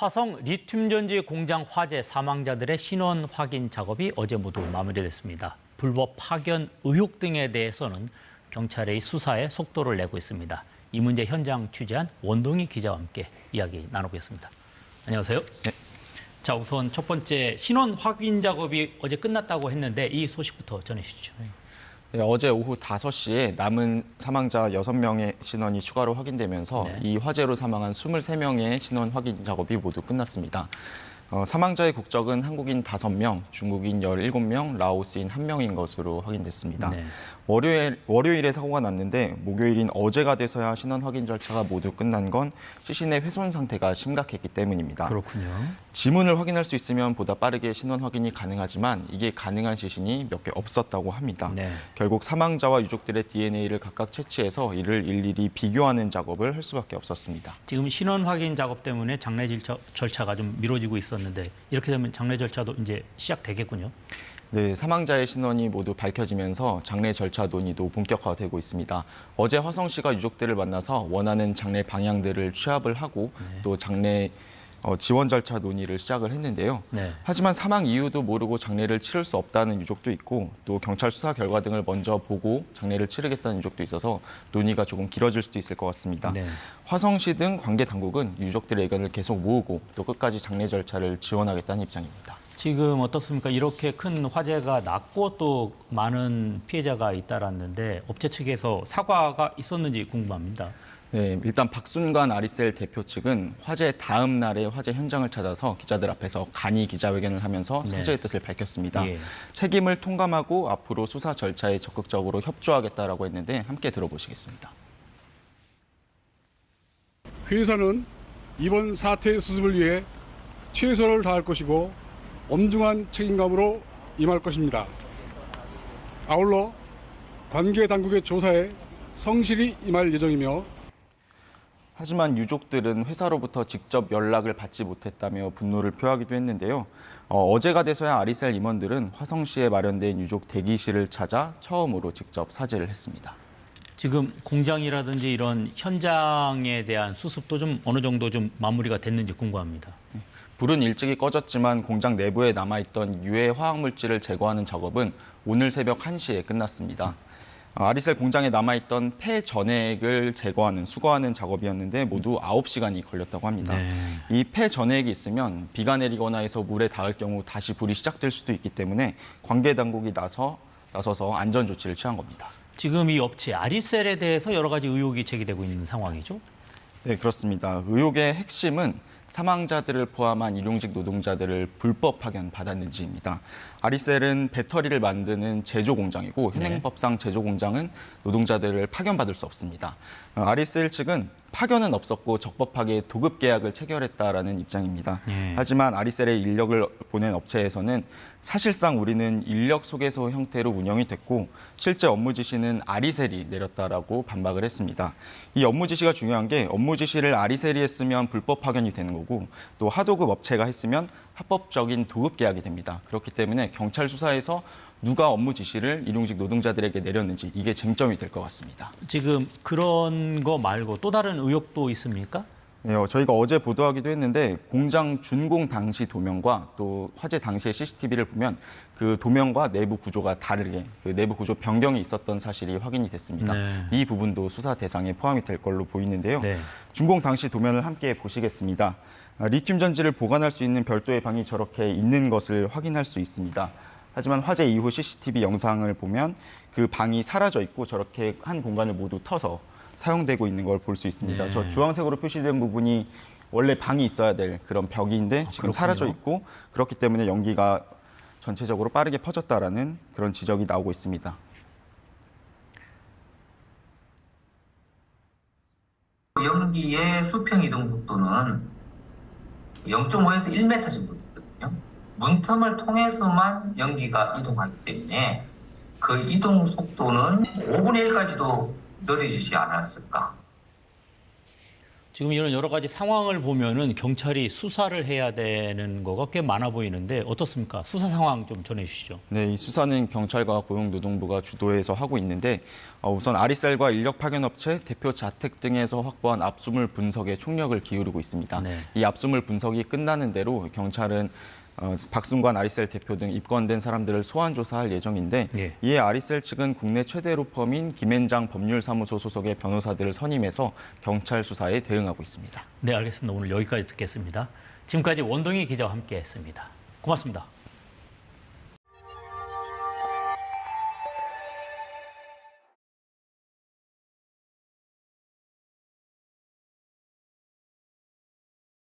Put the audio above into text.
화성 리튬전지 공장 화재 사망자들의 신원 확인 작업이 어제 모두 마무리됐습니다. 불법 파견 의혹 등에 대해서는 경찰의 수사에 속도를 내고 있습니다. 이 문제 현장 취재한 원동희 기자와 함께 이야기 나눠보겠습니다. 안녕하세요. 네. 자, 우선 첫 번째 신원 확인 작업이 어제 끝났다고 했는데 이 소식부터 전해주시죠. 네, 어제 오후 5시에 남은 사망자 6명의 신원이 추가로 확인되면서 이 화재로 사망한 23명의 신원 확인 작업이 모두 끝났습니다. 사망자의 국적은 한국인 5명, 중국인 17명, 라오스인 1명인 것으로 확인됐습니다. 네. 월요일에 사고가 났는데 목요일인 어제가 돼서야 신원 확인 절차가 모두 끝난 건 시신의 훼손 상태가 심각했기 때문입니다. 그렇군요. 지문을 확인할 수 있으면 보다 빠르게 신원 확인이 가능하지만 이게 가능한 시신이 몇 개 없었다고 합니다. 네. 결국 사망자와 유족들의 DNA를 각각 채취해서 이를 일일이 비교하는 작업을 할 수밖에 없었습니다. 지금 신원 확인 작업 때문에 장례 절차가 좀 미뤄지고 있었는데 이렇게 되면 장례 절차도 이제 시작되겠군요. 네, 사망자의 신원이 모두 밝혀지면서 장례 절차 논의도 본격화되고 있습니다. 어제 화성시가 유족들을 만나서 원하는 장례 방향들을 취합을 하고 또 장례 지원 절차 논의를 시작을 했는데요. 네. 하지만 사망 이유도 모르고 장례를 치를 수 없다는 유족도 있고 또 경찰 수사 결과 등을 먼저 보고 장례를 치르겠다는 유족도 있어서 논의가 조금 길어질 수도 있을 것 같습니다. 네. 화성시 등 관계 당국은 유족들의 의견을 계속 모으고 또 끝까지 장례 절차를 지원하겠다는 입장입니다. 지금 어떻습니까? 이렇게 큰 화재가 났고 또 많은 피해자가 잇따랐는데 업체 측에서 사과가 있었는지 궁금합니다. 네, 일단 박순관 아리셀 대표 측은 화재 다음 날에 화재 현장을 찾아서 기자들 앞에서 간이 기자회견을 하면서 사죄의 뜻을 밝혔습니다. 예. 책임을 통감하고 앞으로 수사 절차에 적극적으로 협조하겠다라고 했는데 함께 들어보시겠습니다. 회사는 이번 사태의 수습을 위해 최선을 다할 것이고 엄중한 책임감으로 임할 것입니다. 아울러 관계 당국의 조사에 성실히 임할 예정이며 하지만 유족들은 회사로부터 직접 연락을 받지 못했다며 분노를 표하기도 했는데요. 어제가 돼서야 아리셀 임원들은 화성시에 마련된 유족 대기실을 찾아 처음으로 직접 사죄를 했습니다. 지금 공장이라든지 이런 현장에 대한 수습도 좀 어느 정도 좀 마무리가 됐는지 궁금합니다. 불은 일찍이 꺼졌지만 공장 내부에 남아있던 유해 화학물질을 제거하는 작업은 오늘 새벽 1시에 끝났습니다. 아리셀 공장에 남아있던 폐 전액을 제거하는, 수거하는 작업이었는데 모두 9시간이 걸렸다고 합니다. 네. 이 폐 전액이 있으면 비가 내리거나 해서 물에 닿을 경우 다시 불이 시작될 수도 있기 때문에 관계 당국이 나서서 안전 조치를 취한 겁니다. 지금 이 업체 아리셀에 대해서 여러 가지 의혹이 제기되고 있는 상황이죠? 네, 그렇습니다. 의혹의 핵심은 사망자들을 포함한 일용직 노동자들을 불법 파견 받았는지입니다. 아리셀은 배터리를 만드는 제조 공장이고 현행법상 제조 공장은 노동자들을 파견받을 수 없습니다. 아리셀 측은 파견은 없었고 적법하게 도급 계약을 체결했다라는 입장입니다. 하지만 아리셀에 인력을 보낸 업체에서는 사실상 우리는 인력 소개서 형태로 운영이 됐고 실제 업무 지시는 아리셀이 내렸다라고 반박을 했습니다. 이 업무 지시가 중요한 게 업무 지시를 아리셀이 했으면 불법 파견이 되는 거고 또 하도급 업체가 했으면 합법적인 도급 계약이 됩니다. 그렇기 때문에 경찰 수사에서 누가 업무 지시를 일용직 노동자들에게 내렸는지 이게 쟁점이 될 것 같습니다. 지금 그런 거 말고 또 다른 의혹도 있습니까? 네, 저희가 어제 보도하기도 했는데 공장 준공 당시 도면과 또 화재 당시의 CCTV를 보면 그 도면과 내부 구조가 다르게 그 내부 구조 변경이 있었던 사실이 확인이 됐습니다. 네. 이 부분도 수사 대상에 포함이 될 걸로 보이는데요. 네. 준공 당시 도면을 함께 보시겠습니다. 리튬 전지를 보관할 수 있는 별도의 방이 저렇게 있는 것을 확인할 수 있습니다. 하지만 화재 이후 CCTV 영상을 보면 그 방이 사라져 있고 저렇게 한 공간을 모두 터서 사용되고 있는 걸 볼 수 있습니다. 네. 저 주황색으로 표시된 부분이 원래 방이 있어야 될 그런 벽인데 지금 그렇군요. 사라져 있고 그렇기 때문에 연기가 전체적으로 빠르게 퍼졌다라는 그런 지적이 나오고 있습니다. 연기의 수평 이동 속도는 0.5에서 1m 정도 되거든요. 문틈을 통해서만 연기가 이동하기 때문에 그 이동 속도는 5분의 1까지도 느려지지 않았을까. 지금 이런 여러 가지 상황을 보면은 경찰이 수사를 해야 되는 거가 꽤 많아 보이는데 어떻습니까? 수사 상황 좀 전해주시죠. 네, 이 수사는 경찰과 고용노동부가 주도해서 하고 있는데 우선 아리셀과 인력 파견업체, 대표 자택 등에서 확보한 압수물 분석에 총력을 기울이고 있습니다. 네. 이 압수물 분석이 끝나는 대로 경찰은 박순관 아리셀 대표 등 입건된 사람들을 소환 조사할 예정인데 예. 이에 아리셀 측은 국내 최대 로펌인 김앤장 법률사무소 소속의 변호사들을 선임해서 경찰 수사에 대응하고 있습니다. 네, 알겠습니다. 오늘 여기까지 듣겠습니다. 지금까지 원동희 기자와 함께했습니다. 고맙습니다.